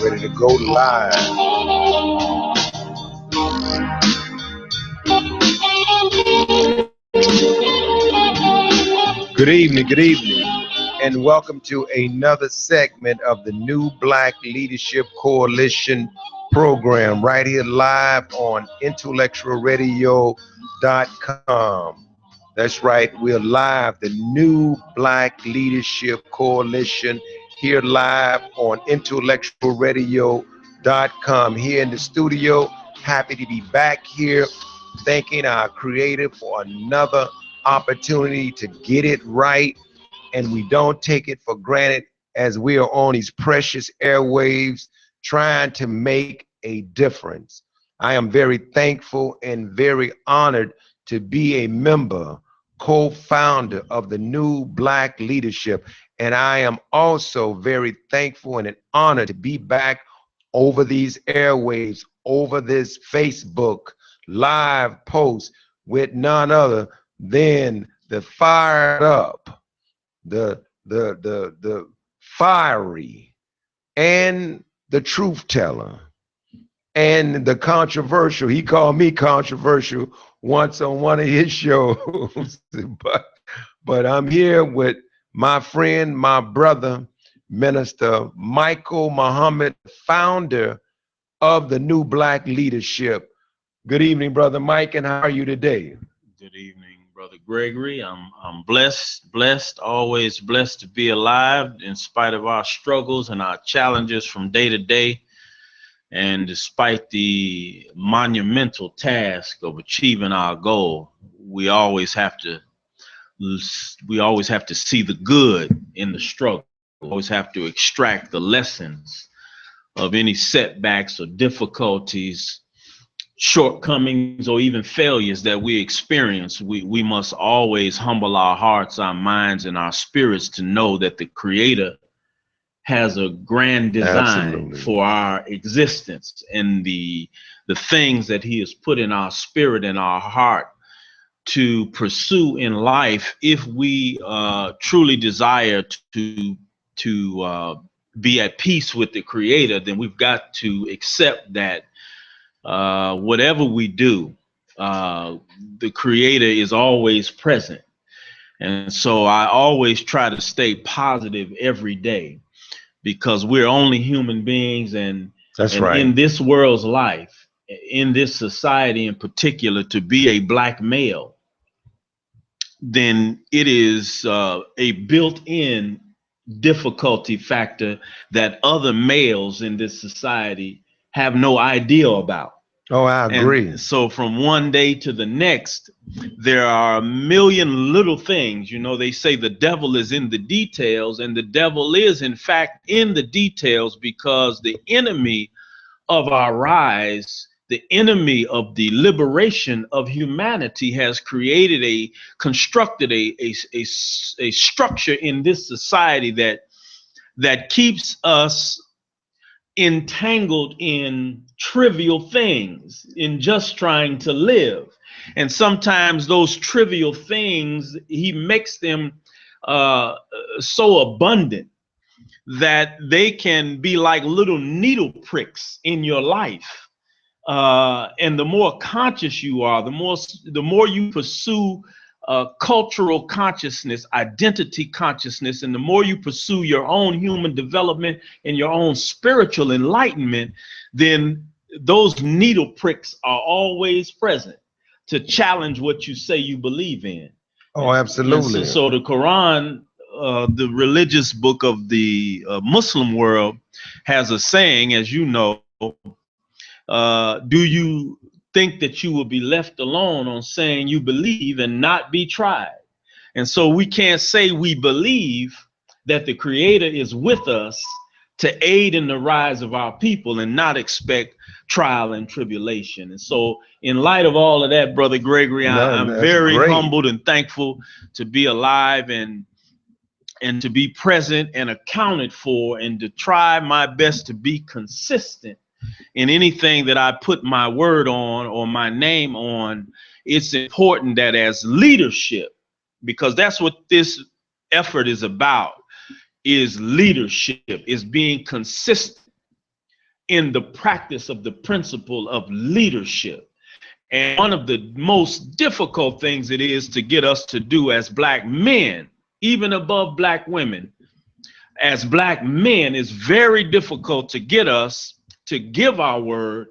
ready to go live. Good evening, and welcome to another segment of the New Black Leadership Coalition program right here live on IntellectualRadio.com. That's right, we're live, the New Black Leadership Coalition, here live on IntellectualRadio.com. Here in the studio, happy to be back here, thanking our Creator for another opportunity to get it right, and we don't take it for granted as we are on these precious airwaves trying to make a difference. I am very thankful and very honored to be a member, co-founder of the New Black Leadership, and I am also very thankful and honored to be back over these airwaves, over this Facebook live post with none other than the fired up, the fiery, and the truth teller, and the controversial. He called me controversial once on one of his shows, but I'm here with my friend, my brother, Minister Michael Muhammad, founder of the New Black Leadership. Good evening, Brother Mike, and how are you today? Good evening, Brother Gregory. I'm blessed, always blessed to be alive in spite of our struggles and our challenges from day to day. And despite the monumental task of achieving our goal, we always have to see the good in the struggle. We always have to extract the lessons of any setbacks or difficulties, shortcomings, or even failures that we experience. We must always humble our hearts, our minds, and our spirits to know that the Creator has a grand design for our existence, and the things that He has put in our spirit and our heart to pursue in life. If we truly desire to be at peace with the Creator, then we've got to accept that whatever we do, the Creator is always present. And so I always try to stay positive every day, because we're only human beings, and in this world's life, in this society in particular, to be a black male, then it is a built-in difficulty factor that other males in this society have no idea about. Oh, I agree. And so from one day to the next, there are a million little things. You know, they say the devil is in the details, and the devil is in fact in the details, because the enemy of our rise, the enemy of the liberation of humanity, has constructed a structure in this society that keeps us entangled in trivial things, in just trying to live. And sometimes those trivial things, he makes them so abundant that they can be like little needle pricks in your life. And the more conscious you are, the more you pursue cultural consciousness, identity consciousness, and the more you pursue your own human development and your own spiritual enlightenment, then those needle pricks are always present to challenge what you say you believe in. Oh, absolutely. So the Quran, the religious book of the Muslim world, has a saying, as you know, do you think that you will be left alone on saying you believe and not be tried? And so we can't say we believe that the Creator is with us to aid in the rise of our people and not expect trial and tribulation. And so in light of all of that, Brother Gregory, I'm very humbled and thankful to be alive and to be present and accounted for, and to try my best to be consistent in anything that I put my word on or my name on. It's important that as leadership, because that's what this effort is about, is leadership, is being consistent in the practice of the principle of leadership. And one of the most difficult things it is to get us to do as black men, even above black women, as black men, is very difficult to get us to give our word,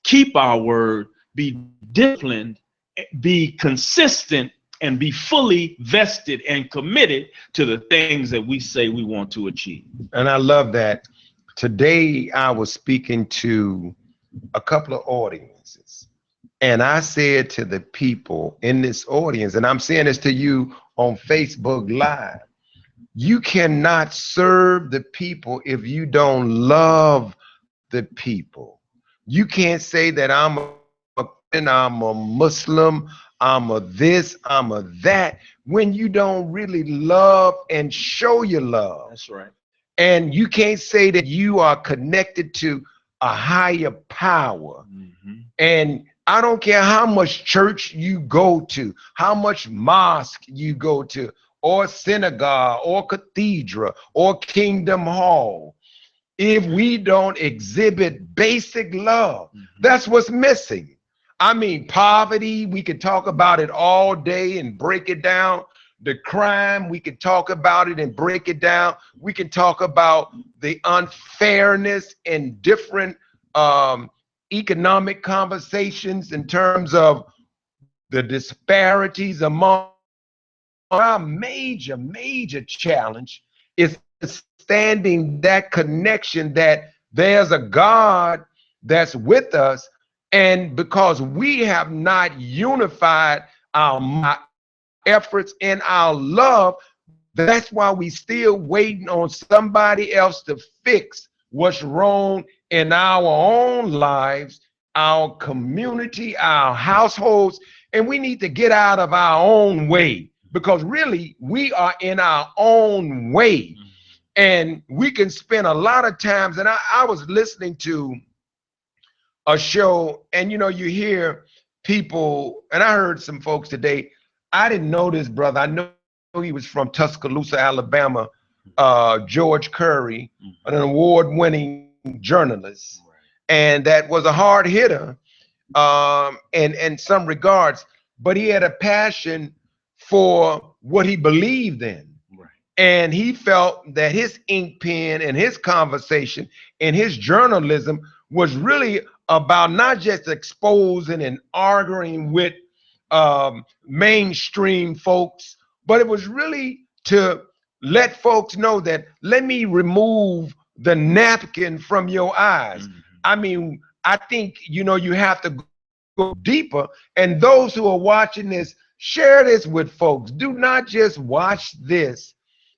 keep our word, be disciplined, be consistent, and be fully vested and committed to the things that we say we want to achieve. And I love that. Today, I was speaking to a couple of audiences, and I said to the people in this audience, and I'm saying this to you on Facebook Live, you cannot serve the people if you don't love the people. You can't say that I'm a Muslim, I'm a this, I'm a that, when you don't really love and show your love. That's right. And you can't say that you are connected to a higher power. Mm-hmm. And I don't care how much church you go to, how much mosque you go to, or synagogue, or cathedral, or kingdom hall. If we don't exhibit basic love, that's what's missing. I mean, poverty, we could talk about it all day and break it down. The crime, we could talk about it and break it down. We can talk about the unfairness in different economic conversations in terms of the disparities among. Our major challenge is understanding that connection, that there's a God that's with us, and because we have not unified our efforts and our love, that's why we still waiting on somebody else to fix what's wrong in our own lives, our community, our households, and we need to get out of our own way. Because really, we are in our own way. And we can spend a lot of times, and I was listening to a show, and you hear people, and I heard some folks today, I didn't know this brother. I know he was from Tuscaloosa, Alabama, George Curry, an award-winning journalist, and that was a hard hitter in some regards, but he had a passion for what he believed in. Right. And he felt that his ink pen and his conversation and his journalism was really about not just exposing and arguing with mainstream folks, but it was really to let folks know that, let me remove the napkin from your eyes. Mm-hmm. I mean, I think, you have to go deeper. And those who are watching this, share this with folks. Do not just watch this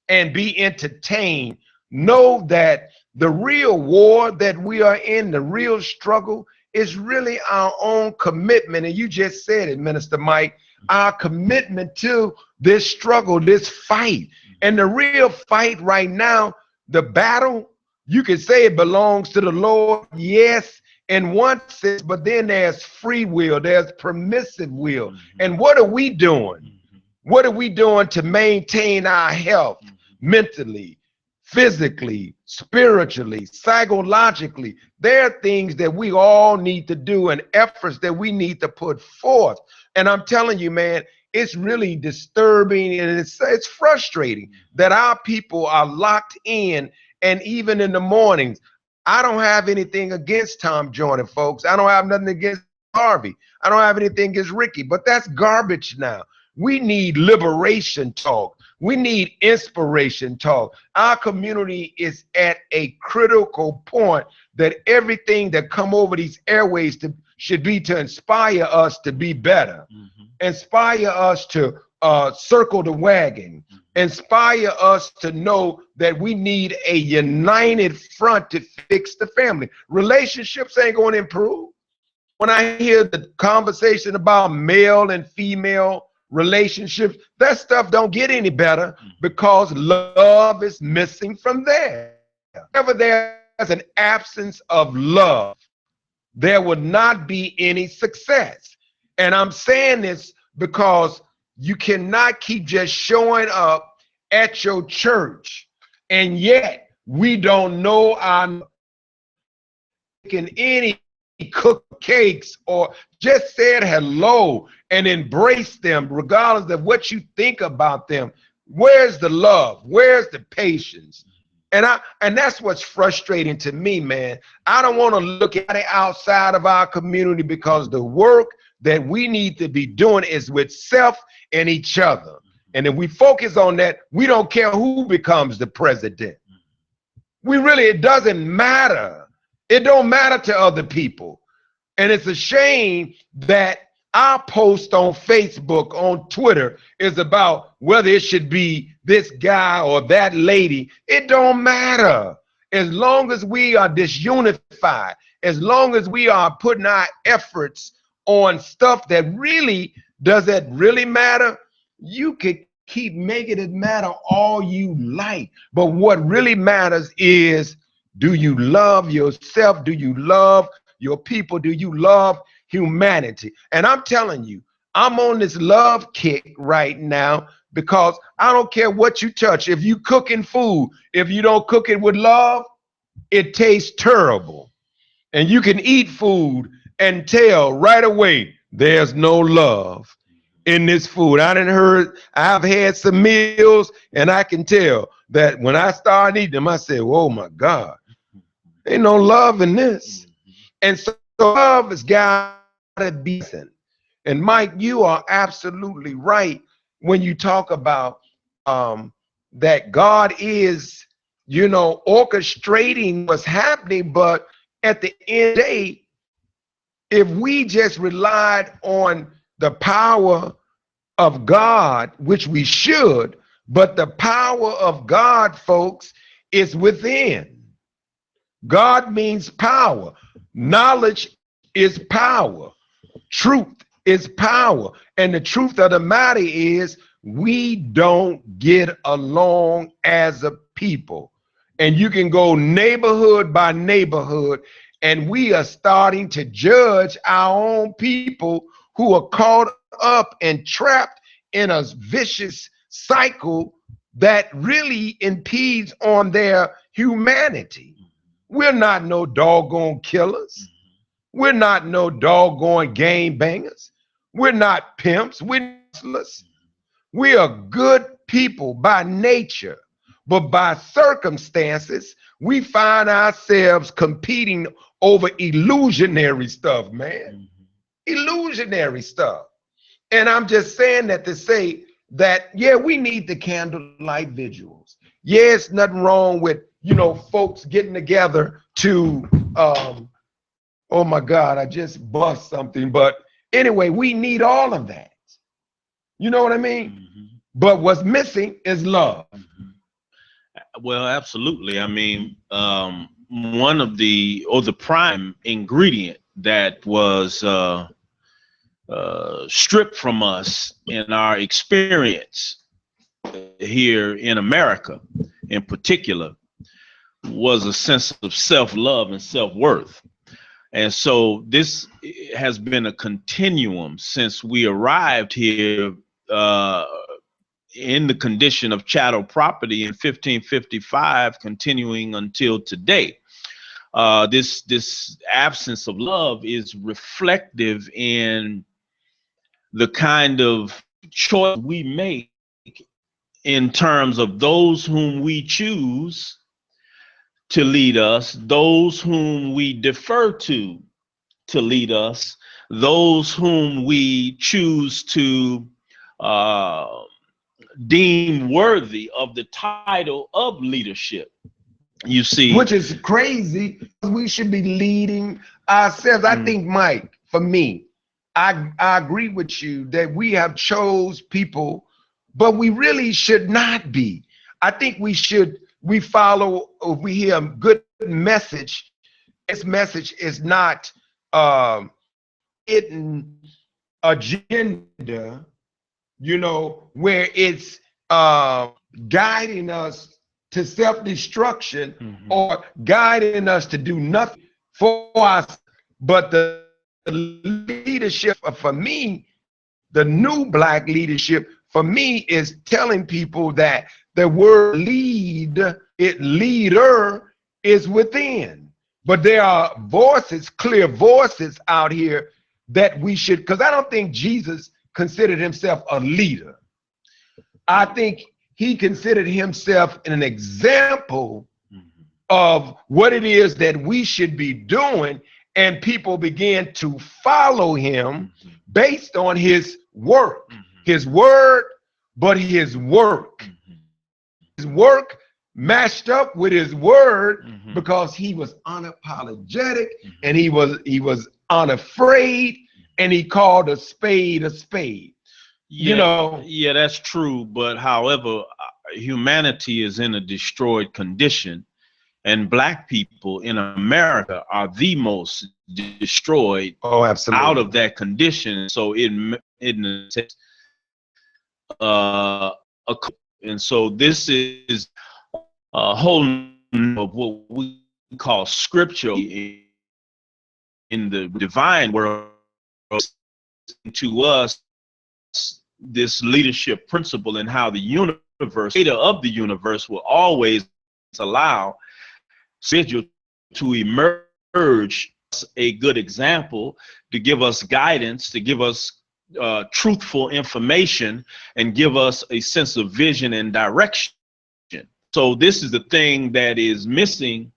and be entertained. Know that the real war that we are in, the real struggle, is really our own commitment. And you just said it, Minister Mike, our commitment to this struggle, this fight. And the real fight right now, the battle, you could say it belongs to the Lord, yes, in one sense, but then there's free will, there's permissive will. Mm-hmm. And what are we doing? Mm-hmm. What are we doing to maintain our health, mentally, physically, spiritually, psychologically? There are things that we all need to do and efforts that we need to put forth. And I'm telling you, man, it's really disturbing and it's frustrating that our people are locked in. And even in the mornings, I don't have anything against Tom Joyner, folks. I don't have nothing against Harvey. I don't have anything against Ricky, but that's garbage now. We need liberation talk. We need inspiration talk. Our community is at a critical point that everything that come over these airways should be to inspire us to be better, inspire us to circle the wagon, inspire us to know that we need a united front to fix the family. Relationships ain't going to improve. When I hear the conversation about male and female relationships, that stuff don't get any better because love is missing from there. Whenever there's an absence of love, there would not be any success. And I'm saying this because you cannot keep just showing up at your church and yet we don't know our making any cook cakes or just said hello and embrace them regardless of what you think about them. Where's the love? Where's the patience? And that's what's frustrating to me, man. I don't want to look at it outside of our community, because the work that we need to be doing is with self and each other. And if we focus on that, we don't care who becomes the president. It doesn't matter. It don't matter to other people. And it's a shame that our post on Facebook, on Twitter, is about whether it should be this guy or that lady. It don't matter. As long as we are disunified, as long as we are putting our efforts on stuff that really doesn't really matter, you could keep making it matter all you like. But what really matters is, do you love yourself? Do you love your people? Do you love humanity? And I'm telling you, I'm on this love kick right now, because I don't care what you touch. If you cooking food, if you don't cook it with love, it tastes terrible. And you can eat food and tell right away there's no love in this food. I've had some meals, and I can tell that when I start eating them, I say, oh my God, ain't no love in this. And so love has got to be sent. And Mike, you are absolutely right when you talk about that God is, orchestrating what's happening. But at the end of the day, if we just relied on the power of God, which we should, but the power of God, folks, is within. God means power. Knowledge is power. Truth is power. And the truth of the matter is, we don't get along as a people. And you can go neighborhood by neighborhood, and we are starting to judge our own people who are caught up and trapped in a vicious cycle that really impedes on their humanity. We're not no doggone killers. We're not no doggone gang bangers. We're not pimps. We're hustlers. We are good people by nature, but by circumstances, we find ourselves competing over illusionary stuff, man. Illusionary stuff. And I'm just saying that to say that, yeah, we need the candlelight vigils. Yeah, it's nothing wrong with, folks getting together to, oh my God, I just bust something. But anyway, we need all of that. You know what I mean? But what's missing is love. Well, absolutely. I mean, one of the prime ingredient that was stripped from us in our experience here in America in particular was a sense of self-love and self-worth. And so this has been a continuum since we arrived here in the condition of chattel property in 1555, continuing until today. This absence of love is reflective in the kind of choice we make in terms of those whom we choose to lead us, those whom we defer to lead us, those whom we choose to deem worthy of the title of leadership. You see, which is crazy. We should be leading ourselves. I think, Mike, for me, I agree with you that we have chose people, but we really should not be. I think we follow, if we hear a good message, this message is not hidden agenda, where it's guiding us to self-destruction or guiding us to do nothing for us. But the leadership for me, the new Black leadership for me, is telling people that the word leader is within. But there are voices, clear voices out here that we should, because I don't think Jesus considered himself a leader. I think he considered himself an example of what it is that we should be doing, and people began to follow him based on his work, his word, but his work. His work matched up with his word because he was unapologetic and he was unafraid, and he called a spade a spade. Yeah, that's true. But however, humanity is in a destroyed condition, and black people in America are the most destroyed out of that condition. So and so this is a whole of what we call scripture in the divine world to us, this leadership principle, and how the universe, creator of the universe, will always allow individual to emerge a good example, to give us guidance, to give us truthful information, and give us a sense of vision and direction. So this is the thing that is missing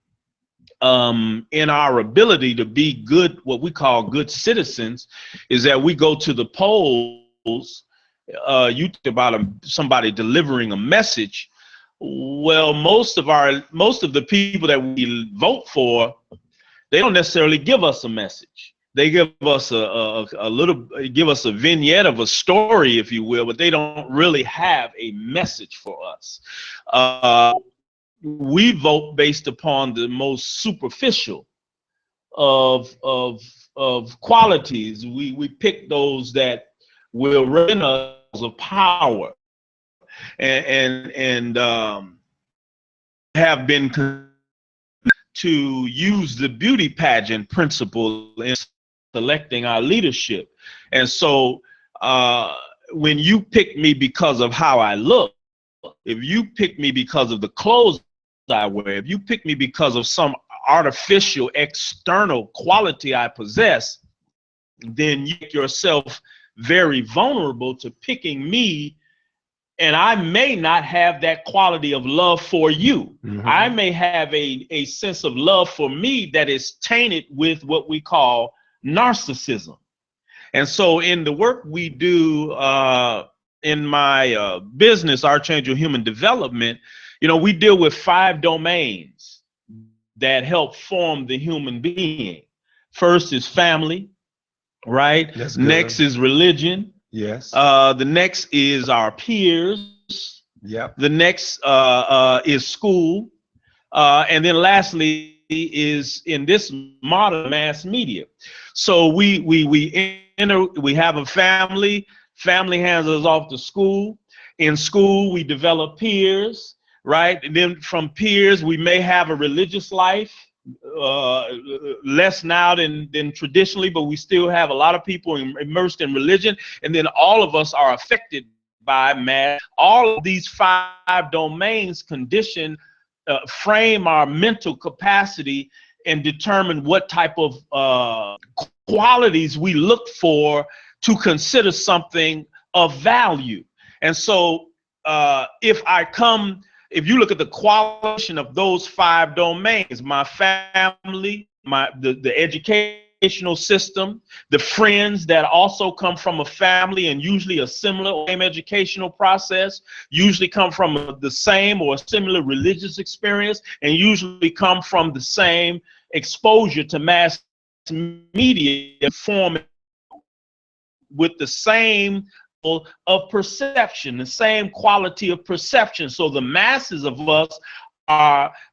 in our ability to be good, what we call good citizens, is that we go to the polls. You talked about somebody delivering a message. Well, most of the people that we vote for, they don't necessarily give us a message. They give us give us a vignette of a story, if you will, but they don't really have a message for us. We vote based upon the most superficial of qualities. We pick those that will render us of power, and have been to use the beauty pageant principle in selecting our leadership. And so when you pick me because of how I look, if you pick me because of the clothes I wear, if you pick me because of some artificial external quality I possess, then you make yourself very vulnerable to picking me, and I may not have that quality of love for you. I may have a sense of love for me that is tainted with what we call narcissism. And so in the work we do in my business, Archangel Human Development, we deal with 5 domains that help form the human being. First is family, right? Next is religion. Yes. The next is our peers. Yep. The next is school. And then lastly is in this modern mass media. So we have a family. Family hands us off to school. In school, we develop peers, right? And then from peers, we may have a religious life. Less now than traditionally, but we still have a lot of people immersed in religion, and then all of us are affected by mass. All of these 5 domains condition, frame our mental capacity and determine what type of qualities we look for to consider something of value. And so if you look at the qualification of those 5 domains, my family, the educational system, the friends that also come from a family and usually a similar same educational process, usually come from the same or similar religious experience, and usually come from the same exposure to mass media, form with the same of perception, the same quality of perception. So the masses of us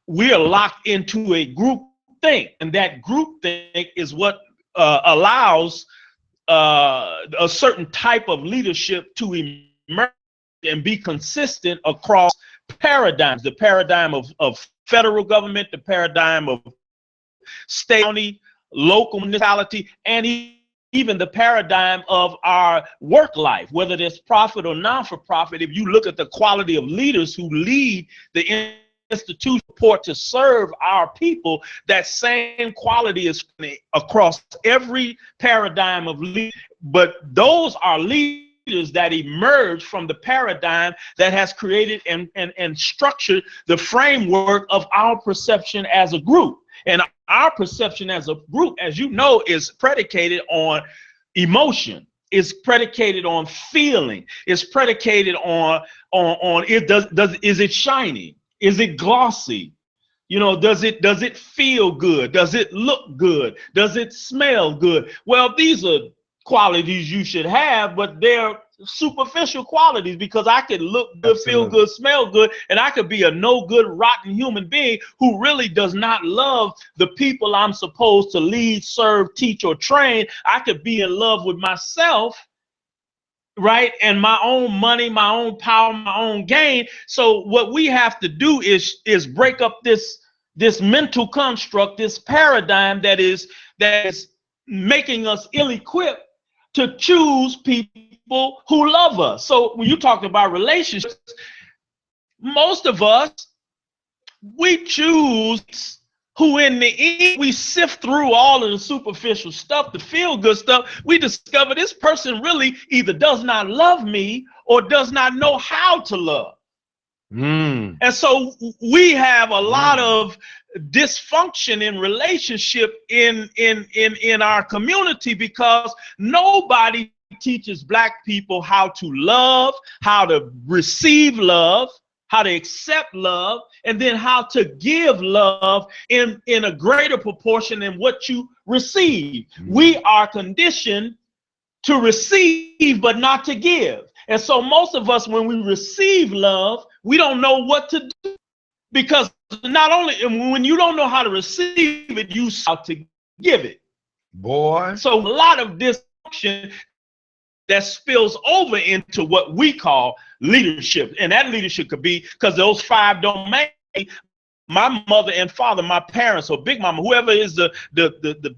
we're locked into a group think, and that group think is what allows a certain type of leadership to emerge and be consistent across paradigms, the paradigm of federal government, the paradigm of state, county, local municipality, and even the paradigm of our work life, whether it's profit or non-for-profit. If you look at the quality of leaders who lead the institution support to serve our people, that same quality is across every paradigm of leadership. But those are leaders that emerge from the paradigm that has created and structured the framework of our perception as a group. And our perception as a group, as you know, is predicated on emotion. Is predicated on feeling. Is predicated on is it shiny? Is it glossy? You know, does it feel good? Does it look good? Does it smell good? Well, these are qualities you should have, but they're superficial qualities, because I could look good, feel good, smell good, and I could be a no good, rotten human being who really does not love the people I'm supposed to lead, serve, teach, or train. I could be in love with myself, right? And my own money, my own power, my own gain. So what we have to do is break up this mental construct, this paradigm that is making us ill-equipped to choose people who love us. So when you talk about relationships, most of us, we choose who in the end, we sift through all of the superficial stuff, the feel good stuff. We discover this person really either does not love me or does not know how to love. And so we have a lot of dysfunction in relationship in our community, because nobody teaches Black people how to love, how to receive love, how to accept love, and then how to give love in a greater proportion than what you receive. We are conditioned to receive but not to give. And so most of us, when we receive love, we don't know what to do, because not only when you don't know how to receive it, you have to give it. Boy. So a lot of dysfunction that spills over into what we call leadership. And that leadership could be because those five domains, my mother and father, my parents, or Big Mama, whoever is the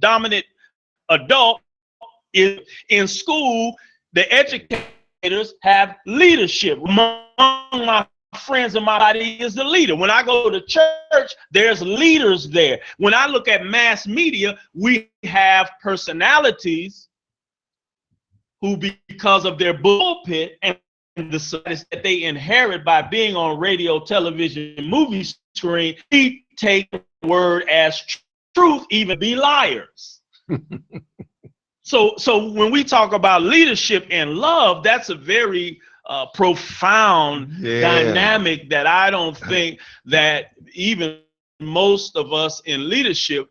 dominant adult is in school, the educators have leadership. Among my friends and my body is the leader. When I go to church, there's leaders there. When I look at mass media, we have personalities who, because of their pulpit and the status that they inherit by being on radio, television, movie screen, we take the word as truth, even be liars. So when we talk about leadership and love, that's a very profound dynamic that I don't think that even most of us in leadership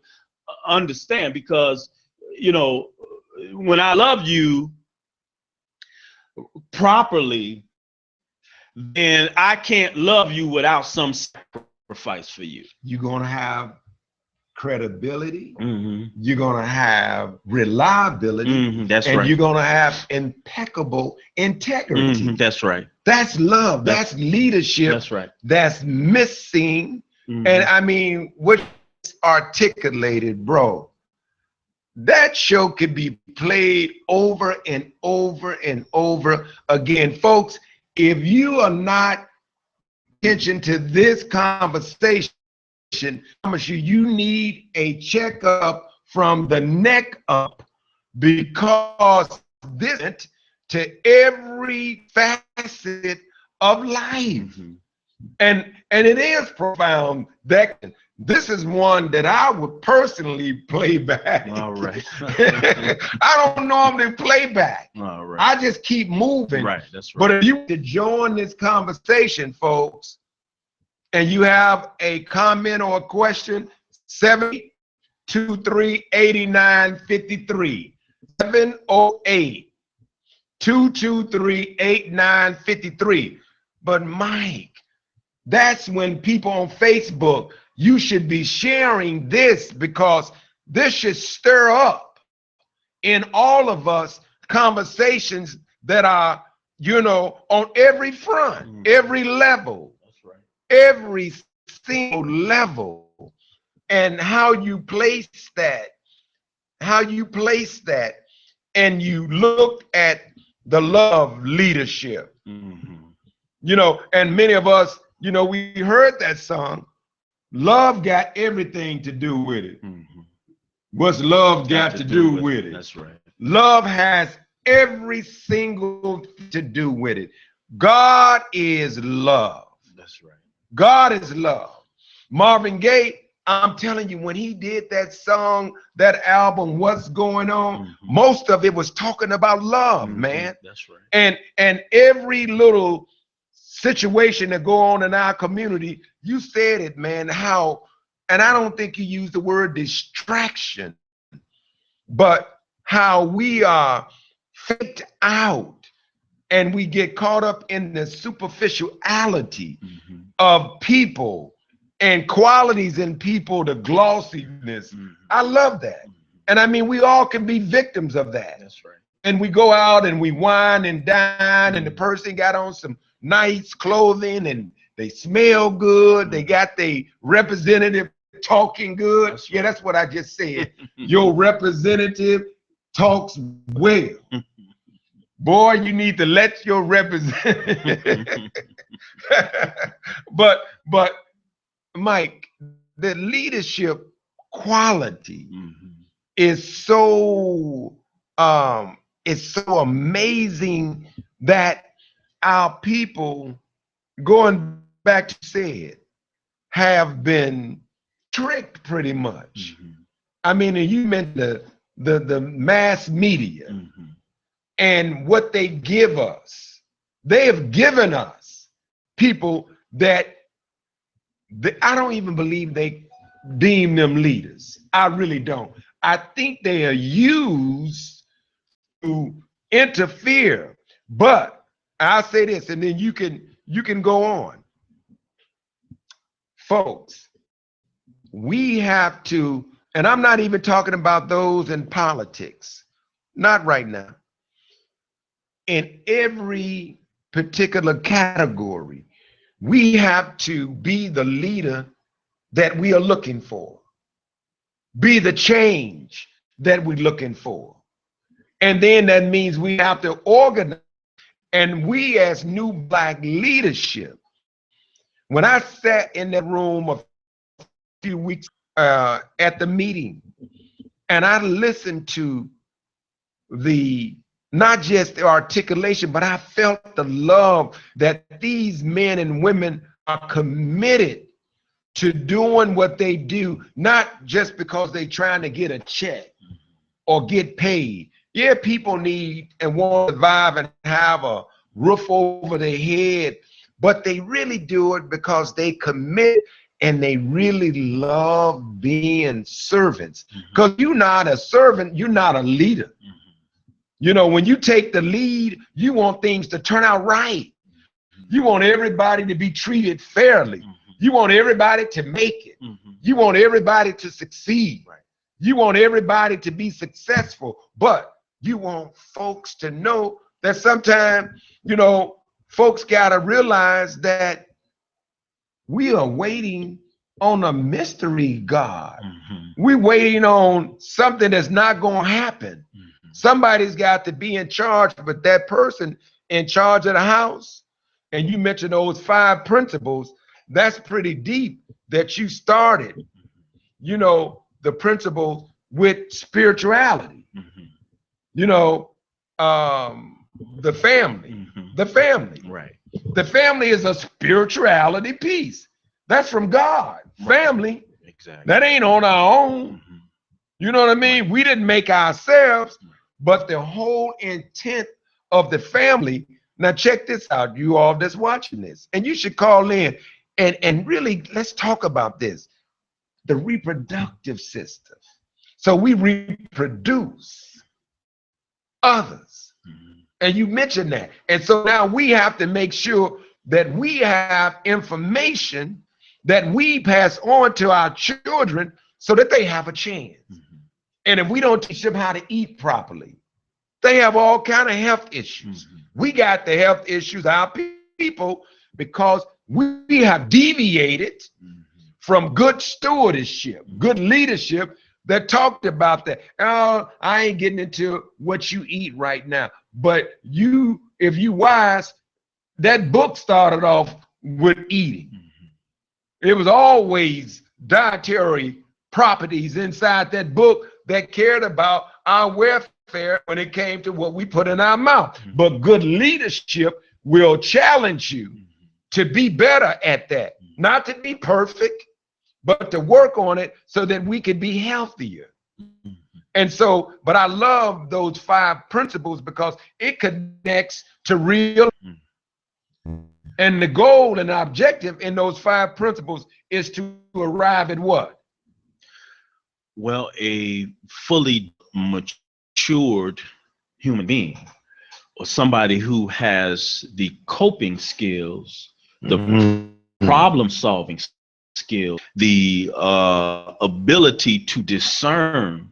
understand, because, you know, when I love you properly, then I can't love you without some sacrifice for you. You're going to have credibility. You're going to have reliability. That's and right. You're going to have impeccable integrity. That's right. That's love. That's leadership. That's right. That's missing. And I mean, what articulated, bro, that show could be played over and over and over again. Folks, if you are not attention to this conversation, I promise you, you need a checkup from the neck up, because this is to every facet of life. And it is profound. That this is one that I would personally play back. All right. I don't normally play back. All right. I just keep moving. Right. That's right. But if you to join this conversation, folks, and you have a comment or a question, 723-8953, 708-223-8953. But Mike, that's when people on Facebook, you should be sharing this, because this should stir up in all of us conversations that are, you know, on every front, every level. Every single level, and how you place that, and you look at the love leadership, you know, and many of us, You know, we heard that song. Love got everything to do with it. What's love got to do with it? That's right. Love has every single thing to do with it. God is love. That's right. God is love. Marvin Gaye, I'm telling you, when he did that song, that album, What's Going On, most of it was talking about love, man. That's right. And every little situation that go on in our community, you said it, man, how, and I don't think you used the word distraction, but how we are faked out and we get caught up in the superficiality of people and qualities in people, the glossiness. I love that. And I mean, we all can be victims of that. That's right. And we go out and we wine and dine, and the person got on some nice clothing and they smell good. They got their representative talking good. That's right. Yeah, that's what I just said. Your representative talks well. Boy, you need to let your representative. but Mike, the leadership quality is so amazing that our people, going back to said, have been tricked pretty much. I mean, and you mentioned the mass media and what they give us. They have given us people that I don't even believe they deem them leaders. I really don't. I think they are used to interfere. But I'll say this, and then you can go on. Folks, we have to, and I'm not even talking about those in politics, not right now. In every particular category, we have to be the leader that we are looking for, be the change that we're looking for. And then that means we have to organize. And we as new Black leadership, when I sat in that room a few weeks at the meeting, and I listened to not just the articulation, but I felt the love that these men and women are committed to doing what they do, not just because they're trying to get a check or get paid. Yeah, people need and want to survive and have a roof over their head, but they really do it because they commit and they really love being servants. Because you're not a servant, you're not a leader. You know, when you take the lead, you want things to turn out right. You want everybody to be treated fairly. You want everybody to make it. You want everybody to succeed. You want everybody to be successful. But you want folks to know that sometimes, you know, folks got to realize that we are waiting on a mystery God. We're waiting on something that's not going to happen. Somebody's got to be in charge, but that person in charge of the house, and you mentioned those 5 principles, that's pretty deep that you started, you know, the principle with spirituality, you know, the family, right? The family is a spirituality piece. That's from God. Family, exactly. That ain't on our own. You know what I mean? We didn't make ourselves, but the whole intent of the family. Now check this out, you all that's watching this, and you should call in and really let's talk about this, the reproductive system. So we reproduce others, and you mentioned that, and so now we have to make sure that we have information that we pass on to our children so that they have a chance. And if we don't teach them how to eat properly, they have all kind of health issues. We got the health issues, our people, because we have deviated from good stewardship, good leadership that talked about that. Oh, I ain't getting into what you eat right now. But you, if you wise, that book started off with eating. It was always dietary properties inside that book that cared about our welfare when it came to what we put in our mouth. But good leadership will challenge you to be better at that, not to be perfect, but to work on it so that we can be healthier. And so, but I love those 5 principles because it connects to real. And the goal and the objective in those 5 principles is to arrive at what? Well, a fully matured human being, or somebody who has the coping skills, the problem solving skills, the ability to discern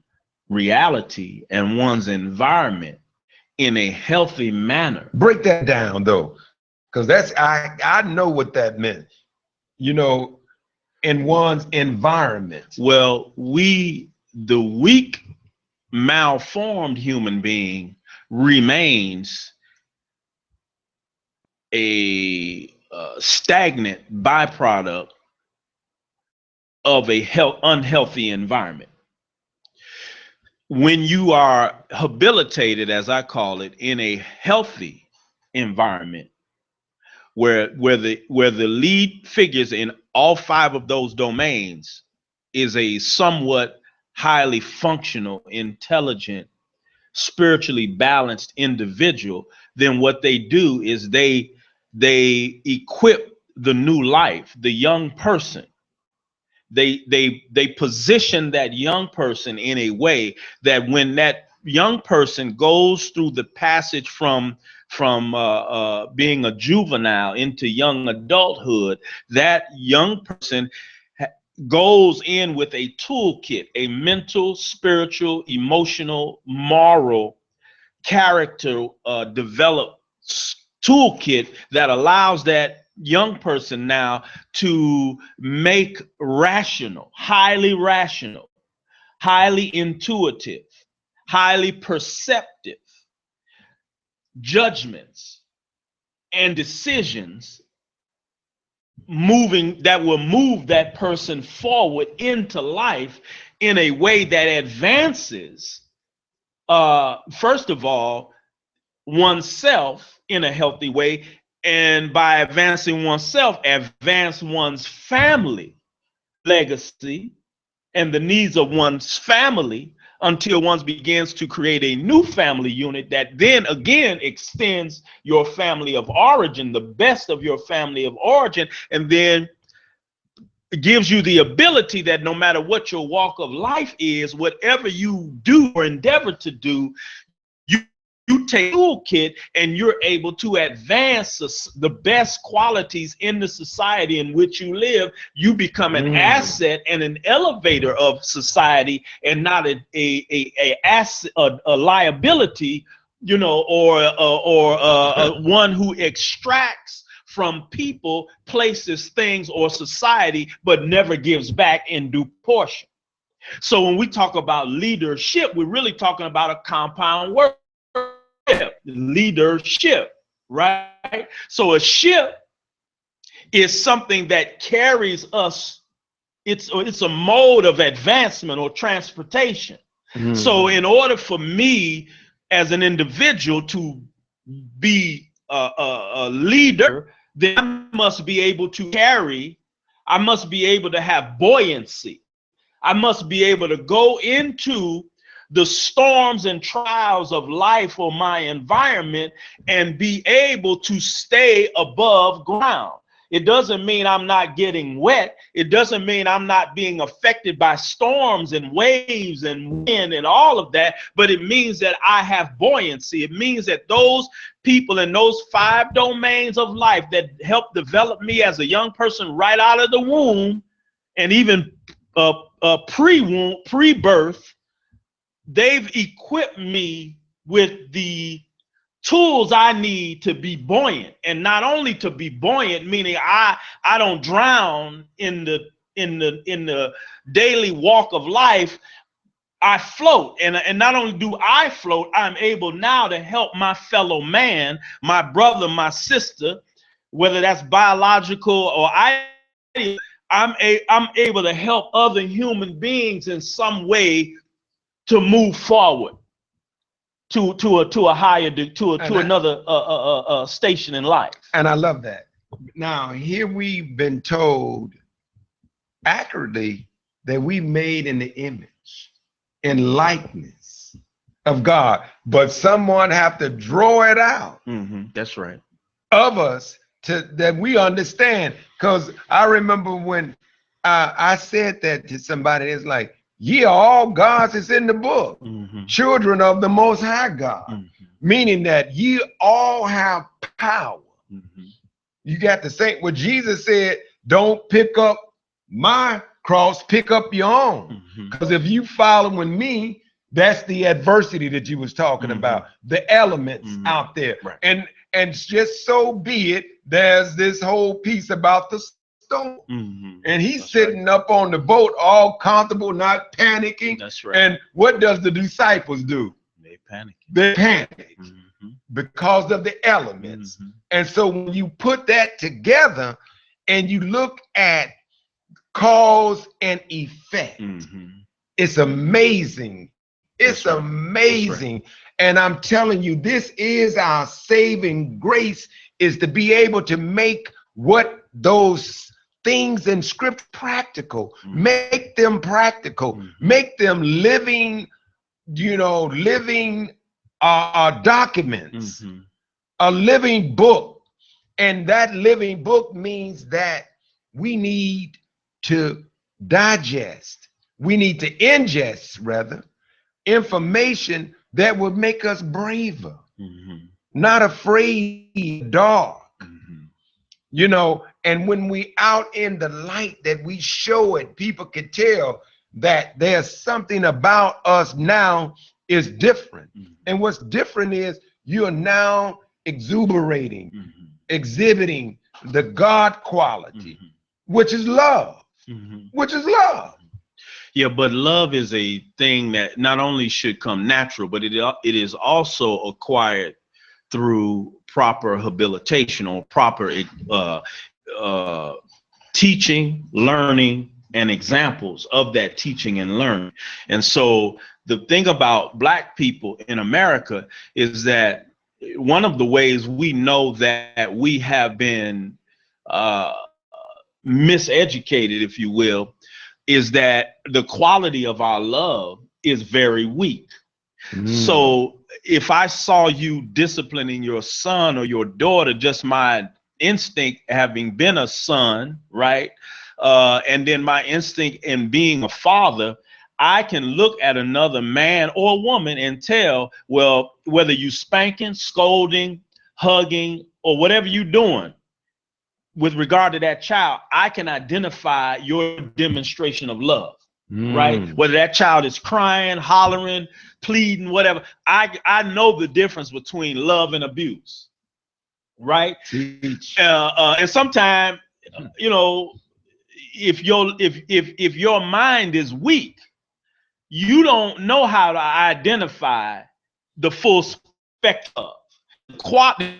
reality and one's environment in a healthy manner. Break that down though, because that's I know what that meant, you know, in one's environment. Well, the weak, malformed human being remains a stagnant byproduct of a unhealthy environment. When you are habilitated, as I call it, in a healthy environment, where the lead figures in all 5 of those domains is a somewhat highly functional, intelligent, spiritually balanced individual, then what they do is they equip the new life, the young person. They position that young person in a way that when that young person goes through the passage from being a juvenile into young adulthood, that young person goes in with a toolkit, a mental, spiritual, emotional, moral, character developed toolkit that allows that young person now to make highly rational, highly intuitive, highly perceptive judgments and decisions that will move that person forward into life in a way that advances, first of all, oneself in a healthy way, and by advancing oneself, advance one's family legacy and the needs of one's family until one begins to create a new family unit that then again extends your family of origin, the best of your family of origin, and then gives you the ability that no matter what your walk of life is, whatever you do or endeavor to do, you take a toolkit and you're able to advance the best qualities in the society in which you live. You become an asset and an elevator of society, and not a liability, you know, or one who extracts from people, places, things, or society, but never gives back in due portion. So when we talk about leadership, we're really talking about a compound word. Leadership, right? So a ship is something that carries us. It's a mode of advancement or transportation. So in order for me as an individual to be a leader, then I must be able to carry, I must be able to have buoyancy. I must be able to go into the storms and trials of life or my environment and be able to stay above ground. It doesn't mean I'm not getting wet. It doesn't mean I'm not being affected by storms and waves and wind and all of that, but it means that I have buoyancy. It means that those people in those 5 domains of life that helped develop me as a young person right out of the womb, and even pre-womb, pre-birth, they've equipped me with the tools I need to be buoyant, and not only to be buoyant, meaning I don't drown in the daily walk of life. I float, and not only do I float, I'm able now to help my fellow man, my brother, my sister, whether that's biological or I'm able to help other human beings in some way to move forward to a higher to another station in life. And I love that. Now here we've been told accurately that we made in the image and likeness of God, but someone have to draw it out. That's right. Of us to that we understand. Because I remember when I said that to somebody, it's like, yeah, all gods is in the book, children of the Most High God, meaning that ye all have power. You got to say what Jesus said, don't pick up my cross, pick up your own. Because if you following me, that's the adversity that you was talking about, the elements out there. Right. And just so be it, there's this whole piece about the storm. And he's that's sitting up on the boat, all comfortable, not panicking. That's right. And what does the disciples do? They panic. They panic because of the elements. And so when you put that together and you look at cause and effect, it's amazing. It's amazing. Right. And I'm telling you, this is our saving grace, is to be able to make what those things in script practical, make them practical, make them living, living documents, a living book. And that living book means that we need to digest, we need to ingest rather, information that would make us braver, not afraid, dark, and when we out in the light that we show it, people can tell that there's something about us now is different. And what's different is you're now exuberating, exhibiting the God quality, which is love, which is love. Yeah, but love is a thing that not only should come natural, but it is also acquired through proper habilitation or proper teaching, learning, and examples of that teaching and learning. And so the thing about Black people in America is that one of the ways we know that we have been miseducated, if you will, is that the quality of our love is very weak. So if I saw you disciplining your son or your daughter, just my instinct having been a son, right? And then my instinct in being a father, I can look at another man or woman and tell, well, whether you spanking, scolding, hugging, or whatever you're doing with regard to that child, I can identify your demonstration of love, right? Whether that child is crying, hollering, pleading, whatever, I know the difference between love and abuse, right? And sometimes, if your mind is weak, you don't know how to identify the full spectrum.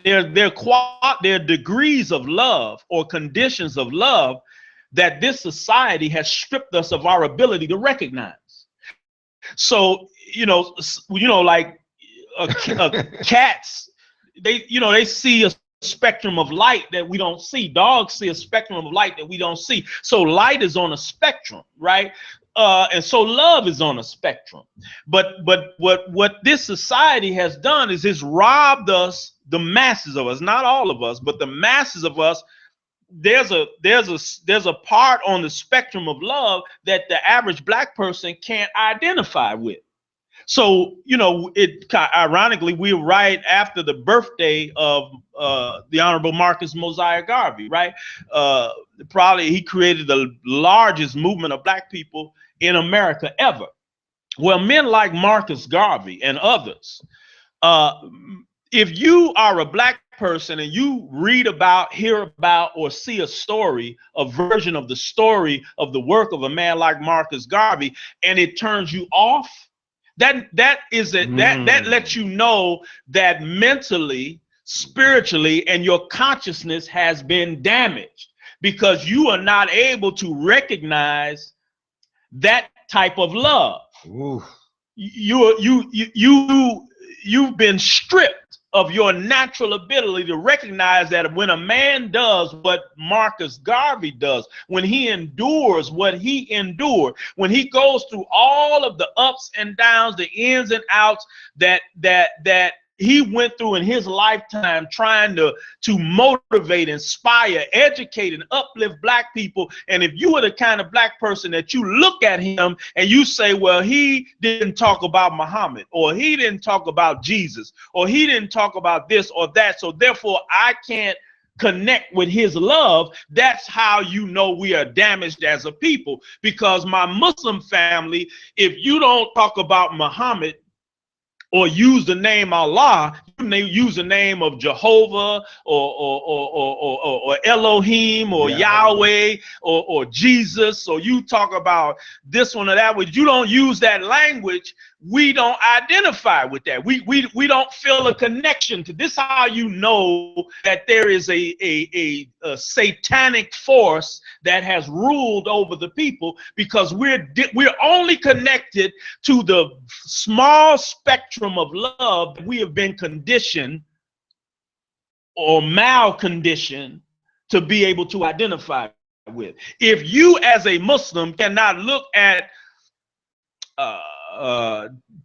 There are degrees of love or conditions of love that this society has stripped us of our ability to recognize. So, like cats, they see a spectrum of light that we don't see. Dogs see a spectrum of light that we don't see. So light is on a spectrum, right? And so love is on a spectrum. But what this society has done is it's robbed us, the masses of us, not all of us, but the masses of us. There's a part on the spectrum of love that the average Black person can't identify with. So, ironically, we're right after the birthday of the Honorable Marcus Mosiah Garvey, right? Probably he created the largest movement of Black people in America ever. Well, men like Marcus Garvey and others, if you are a Black person and you read about, hear about, or see a story, a version of the story of the work of a man like Marcus Garvey, and it turns you off, that lets you know that mentally, spiritually, and your consciousness has been damaged because you are not able to recognize that type of love. Ooh. You've been stripped of your natural ability to recognize that when a man does what Marcus Garvey does, when he endures what he endured, when he goes through all of the ups and downs, the ins and outs that he went through in his lifetime, trying to motivate, inspire, educate, and uplift black people. And if you are the kind of black person that you look at him and you say, well, he didn't talk about Muhammad, or he didn't talk about Jesus, or he didn't talk about this or that, so therefore I can't connect with his love, that's how you know we are damaged as a people. Because my Muslim family, if you don't talk about Muhammad or use the name Allah, you use the name of Jehovah or Elohim or Yahweh or Jesus, or you talk about this one or that one, you don't use that language, we don't identify with that. We don't feel a connection to this. How you know that there is a satanic force that has ruled over the people, because we're only connected to the small spectrum of love that we have been conditioned or malconditioned to be able to identify with. If you as a Muslim cannot look at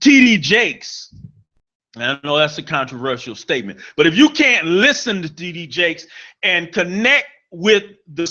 T.D. Jakes, I know that's a controversial statement, but if you can't listen to T.D. Jakes and connect with the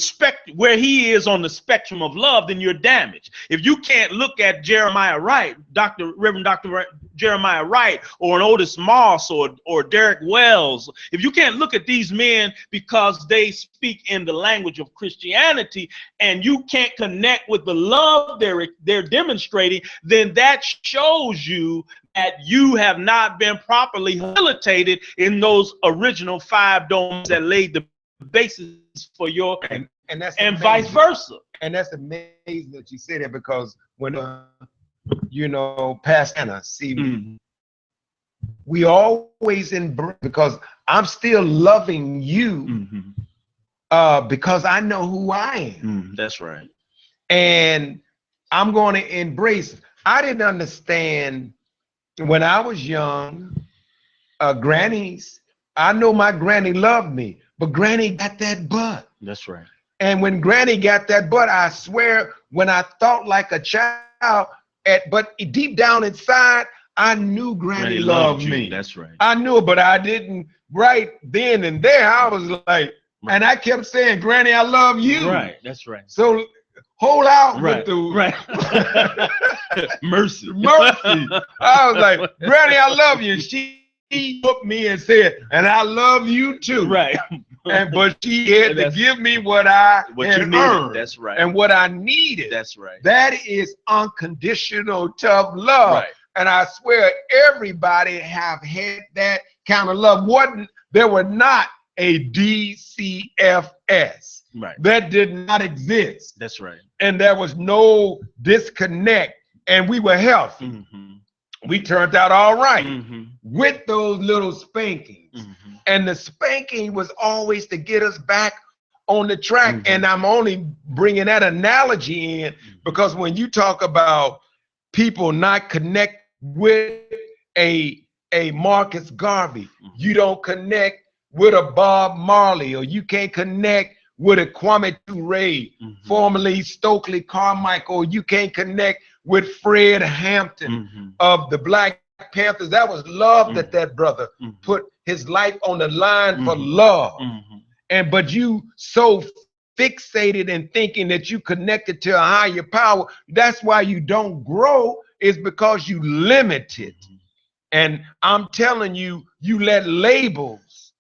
where he is on the spectrum of love, then you're damaged. If you can't look at Jeremiah Wright, Reverend Dr. Jeremiah Wright, or an Otis Moss, or Derek Wells, if you can't look at these men because they speak in the language of Christianity, and you can't connect with the love they're demonstrating, then that shows you that you have not been properly rehabilitated in those original 5 domes that laid the basis for your and vice versa. And that's amazing that you say that, because when past Anna, see, we always embrace, because I'm still loving you because I know who I am. That's right. And I'm going to embrace. I didn't understand when I was young, grannies. I know my granny loved me, but granny got that butt. That's right. And when granny got that butt, I swear, when I thought like a child, but deep down inside, I knew granny loved me. That's right. I knew it, but I didn't right then and there. I was like, and I kept saying, granny, I love you. Right. That's right. So hold out with the mercy. I was like, granny, I love you. She looked me and said, and I love you too. Right. But she had to give me what I had earned. That's right. And what I needed. That's right. That is unconditional tough love. Right. And I swear everybody have had that kind of love. There were not a DCFS. Right. That did not exist. That's right. And there was no disconnect. And we were healthy. We turned out all right with those little spankings. And the spanking was always to get us back on the track. And I'm only bringing that analogy in because when you talk about people not connect with a Marcus Garvey, you don't connect with a Bob Marley, or you can't connect with a Kwame Ture, formerly Stokely Carmichael, you can't connect with Fred Hampton of the Black Panthers. That was love that brother put his life on the line for love. But you so fixated in thinking that you connected to a higher power, that's why you don't grow, is because you limit it. And I'm telling you, you let labels,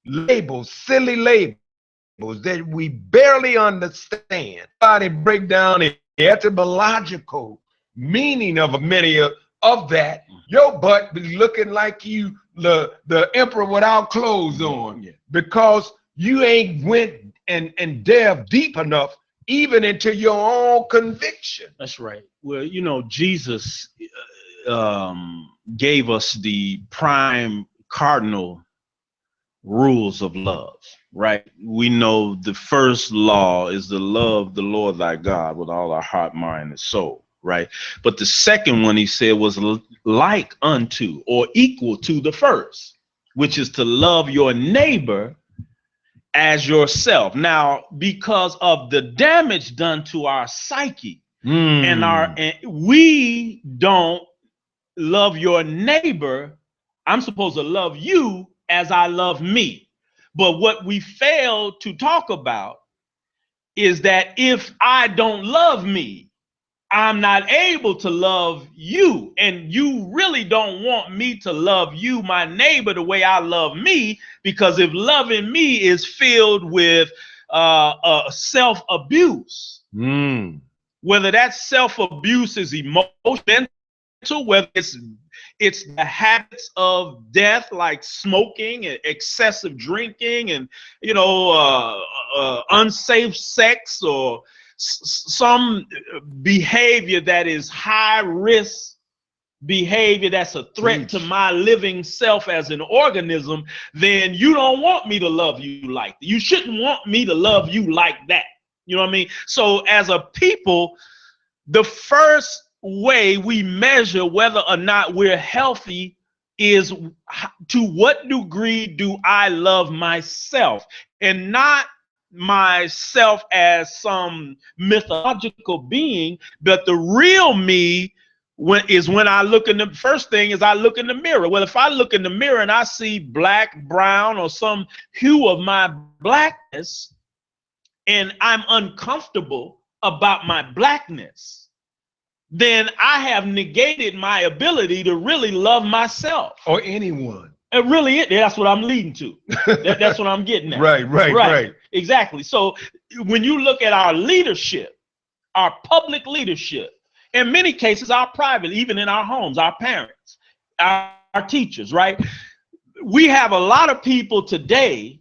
silly labels that we barely understand, body break down the etymological meaning of many of that. Your butt be looking like you the emperor without clothes on, because you ain't went and delved deep enough even into your own conviction. That's right. Well, Jesus gave us the prime cardinal rules of love, right? We know the first law is to love the Lord thy God with all our heart, mind, and soul, right? But the second one he said was like unto or equal to the first, which is to love your neighbor as yourself. Now, because of the damage done to our psyche and we don't love your neighbor, I'm supposed to love you as I love me. But what we fail to talk about is that if I don't love me, I'm not able to love you. And you really don't want me to love you, my neighbor, the way I love me, because if loving me is filled with self-abuse, whether that self-abuse is emotional, whether it's the habits of death like smoking and excessive drinking and unsafe sex or some behavior that is high risk behavior that's a threat to my living self as an organism, then you don't want me to love you like that. You shouldn't want me to love you like that. You know what I mean? So as a people, the first way we measure whether or not we're healthy is to what degree do I love myself, and not myself as some mythological being, but the real me when I look in the first thing is I look in the mirror. Well, if I look in the mirror and I see black, brown, or some hue of my blackness, and I'm uncomfortable about my blackness, then I have negated my ability to really love myself or anyone. It really is. That's what I'm leading to. That's what I'm getting at. Right. Exactly. So when you look at our leadership, our public leadership, in many cases, our private, even in our homes, our parents, our teachers, right? We have a lot of people today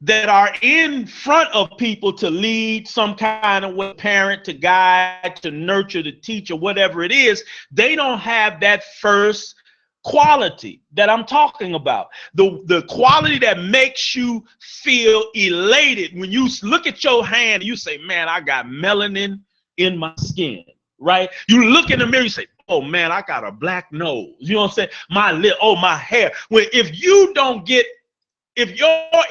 that are in front of people to lead some kind of way, parent to guide, to nurture, to teach, or whatever it is. They don't have that first quality that I'm talking about. The quality that makes you feel elated when you look at your hand and you say, man, I got melanin in my skin, right? You look in the mirror, you say, oh man, I got a black nose. You know what I'm saying? My lip, oh, my hair. Well, if your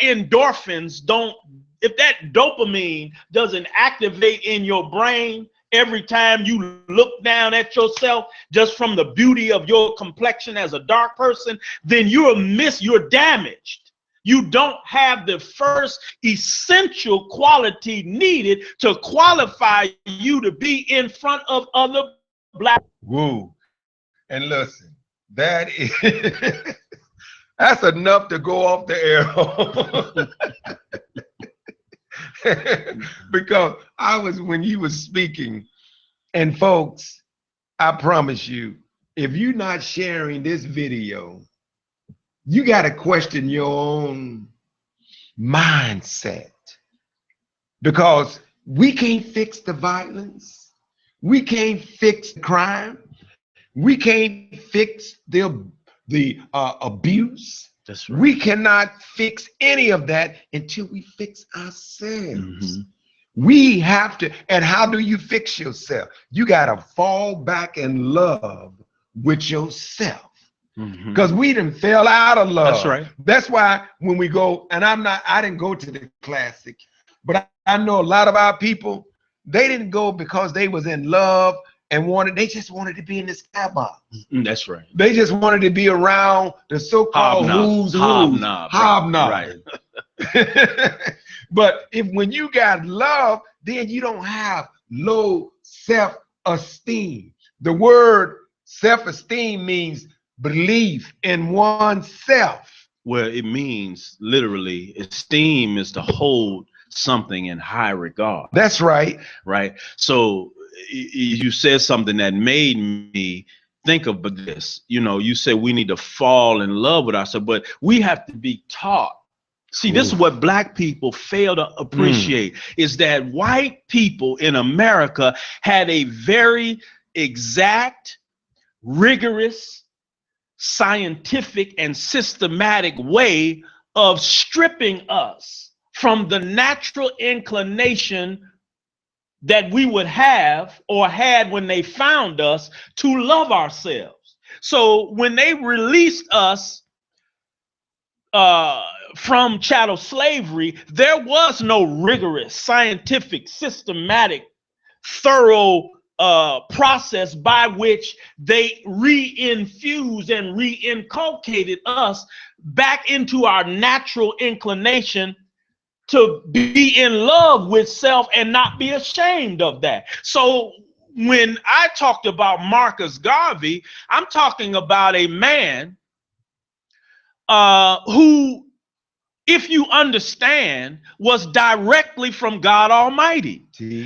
endorphins don't, if that dopamine doesn't activate in your brain every time you look down at yourself just from the beauty of your complexion as a dark person, then you're damaged. You don't have the first essential quality needed to qualify you to be in front of other black. Woo. And listen, that is that's enough to go off the air. Because when you was speaking, and folks, I promise you, if you're not sharing this video, you got to question your own mindset, because we can't fix the violence. We can't fix the crime. We can't fix the abuse. That's right. We cannot fix any of that until we fix ourselves. We have to. And how do you fix yourself? You got to fall back in love with yourself. Because we done fell out of love. That's right. That's why when we go, and I didn't go to the classic, but I know a lot of our people, they didn't go because they was in love and they just wanted to be in this skybox. That's right. They just wanted to be around the so-called hobnob. Right. But when you got love, then you don't have low self-esteem. The word self-esteem means belief in oneself. Well, it means literally, esteem is to hold something in high regard. That's right. Right. So you said something that made me think of this. You said we need to fall in love with ourselves, but we have to be taught. See, this is what black people fail to appreciate, is that white people in America had a very exact, rigorous, scientific and systematic way of stripping us from the natural inclination that we would have or had when they found us to love ourselves. So when they released us from chattel slavery, there was no rigorous, scientific, systematic, thorough process by which they re-infused and re-inculcated us back into our natural inclination to be in love with self and not be ashamed of that. So when I talked about Marcus Garvey, I'm talking about a man who, if you understand, was directly from God Almighty.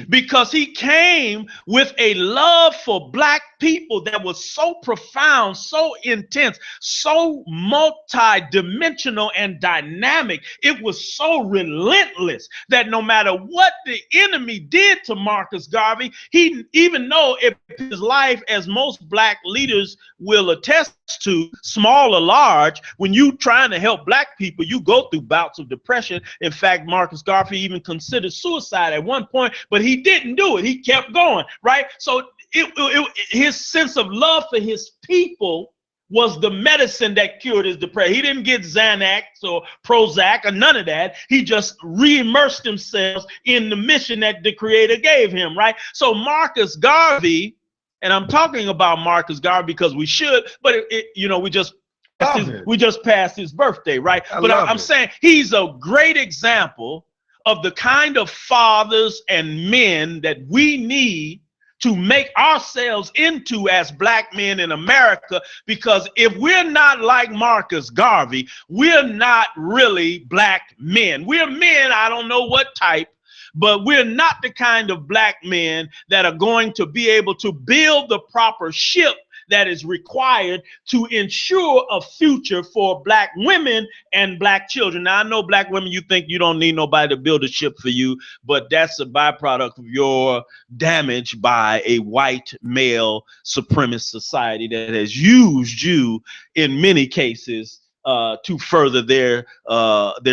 Because he came with a love for black people that was so profound, so intense, so multi-dimensional and dynamic. It was so relentless that no matter what the enemy did to Marcus Garvey, he, even though his life, as most black leaders will attest to, small or large, when you trying to help black people, you go through bouts of depression. In fact, Marcus Garvey even considered suicide at one point, but he didn't do it. He kept going, right? So his sense of love for his people was the medicine that cured his depression. He didn't get Xanax or Prozac or none of that. He just re-immersed himself in the mission that the Creator gave him, right? So Marcus Garvey, and I'm talking about Marcus Garvey because we should, but we just passed his birthday, right? But I'm saying he's a great example of the kind of fathers and men that we need to make ourselves into as black men in America, because if we're not like Marcus Garvey, we're not really black men. We're men, I don't know what type, but we're not the kind of black men that are going to be able to build the proper ship that is required to ensure a future for black women and black children. Now, I know black women, you think you don't need nobody to build a ship for you, but that's a byproduct of your damage by a white male supremacist society that has used you in many cases to further their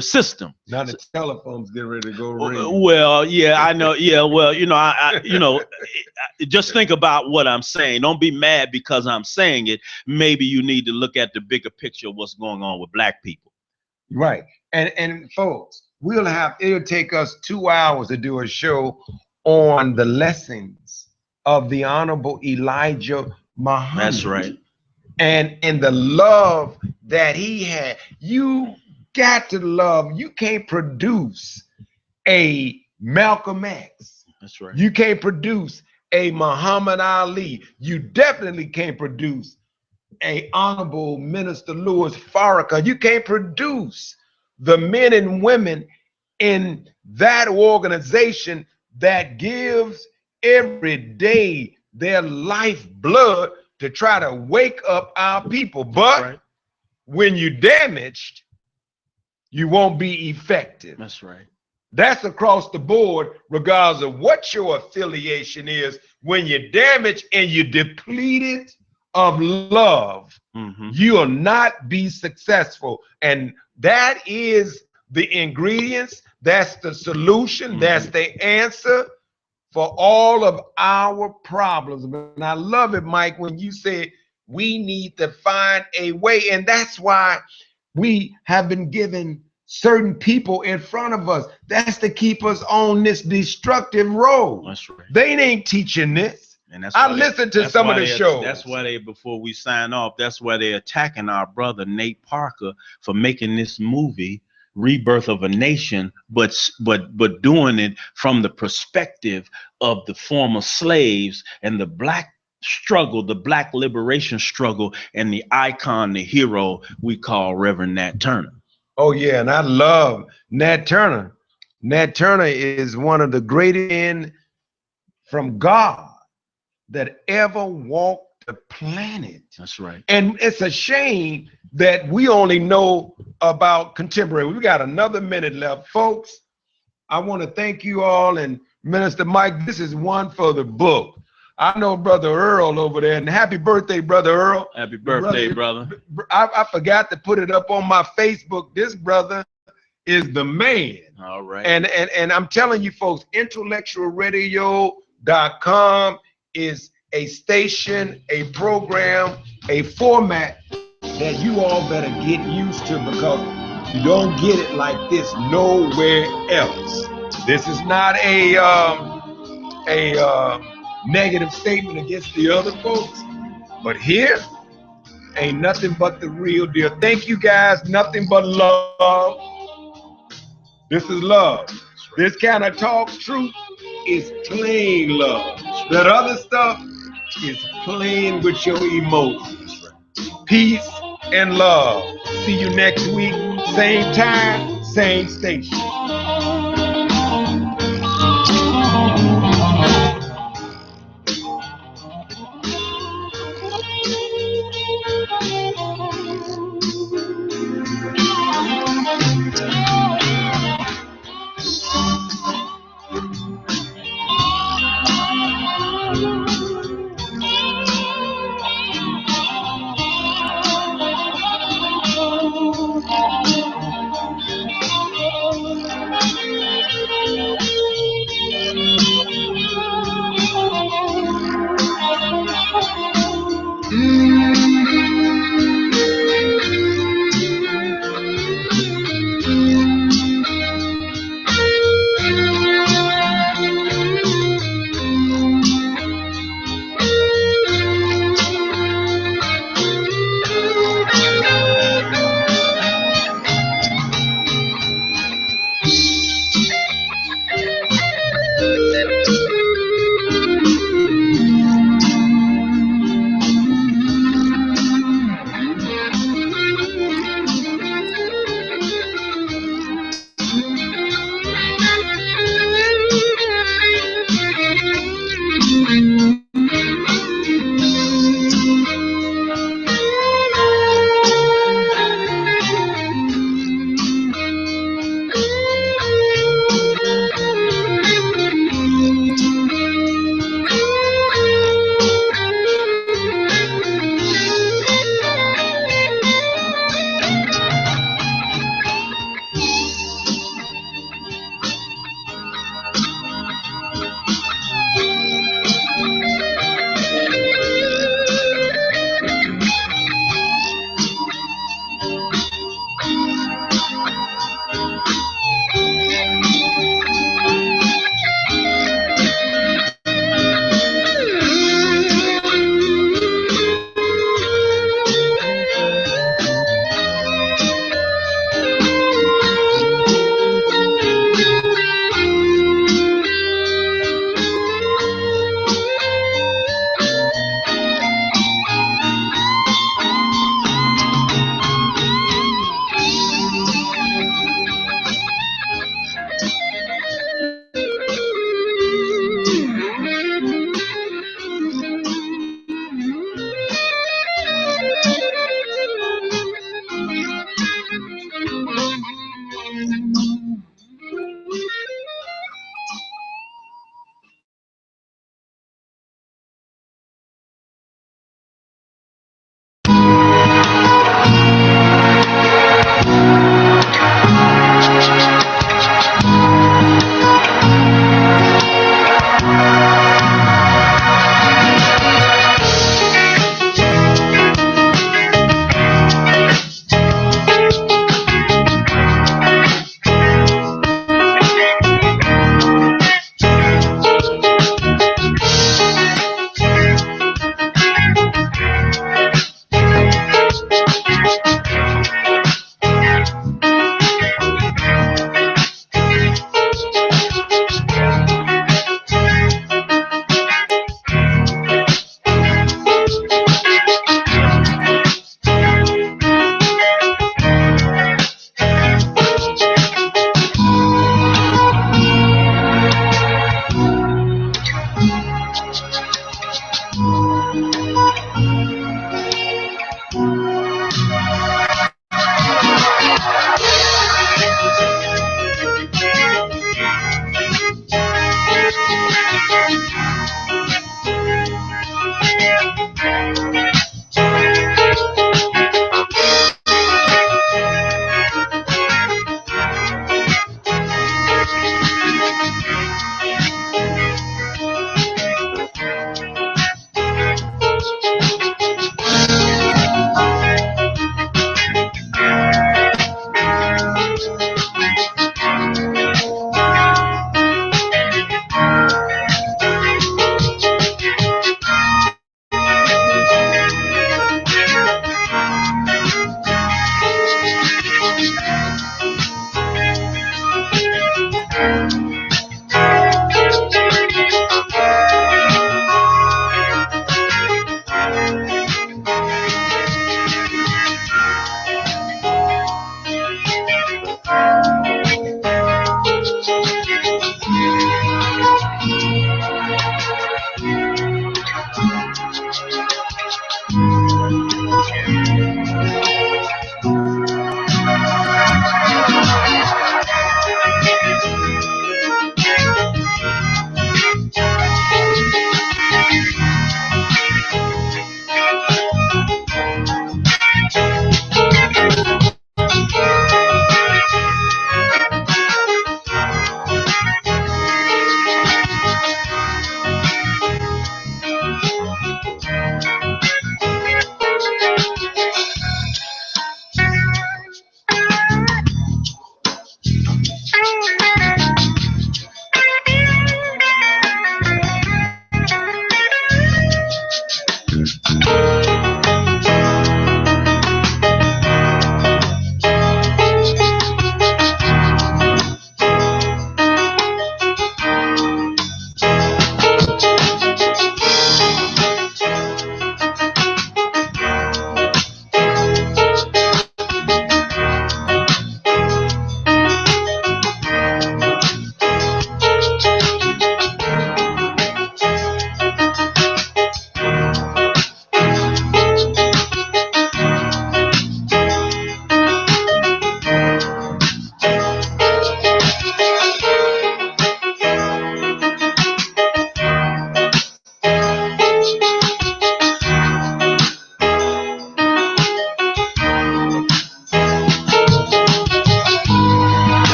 system. Now the telephone's getting ready to go ring. Well, yeah, I know. Yeah, well, just think about what I'm saying. Don't be mad because I'm saying it. Maybe you need to look at the bigger picture of what's going on with black people. Right. And folks, it'll take us 2 hours to do a show on the lessons of the Honorable Elijah Muhammad. That's right. And the love that he had. You got to love. You can't produce a Malcolm X. That's right. You can't produce a Muhammad Ali. You definitely can't produce a Honorable Minister Louis Farrakhan. You can't produce the men and women in that organization that gives every day their lifeblood to try to wake up our people. But when you're damaged, you won't be effective. That's right. That's across the board, regardless of what your affiliation is. When you're damaged and you're depleted of love, you will not be successful. And that is the ingredients. That's the solution. That's the answer for all of our problems. And I love it, Mike, when you said we need to find a way. And that's why we have been given certain people in front of us. That's to keep us on this destructive road. That's right. They ain't teaching this. And that's I listened to some of the shows. That's why they, before we sign off, that's why they're attacking our brother Nate Parker for making this movie Rebirth of a Nation, but doing it from the perspective of the former slaves and the black struggle, the black liberation struggle, and the icon, the hero we call Reverend Nat Turner. Oh yeah, and I love Nat Turner. Nat Turner is one of the greatest men from God that ever walked the planet. That's right. And it's a shame that we only know about contemporary. We got another minute left, folks. I want to thank you all, and Minister Mike, this is one for the book. I know Brother Earl over there, and happy birthday, Brother Earl. Happy birthday, brother. I forgot to put it up on my Facebook. This brother is the man. All right. And I'm telling you folks, IntellectualRadio.com is a station, a program, a format that you all better get used to, because you don't get it like this nowhere else. This is not a negative statement against the other folks, but here ain't nothing but the real deal. Thank you guys. Nothing but love. This is love. This kind of talk truth is plain love. That other stuff is playing with your emotions. Peace and love. See you next week. Same time, same station.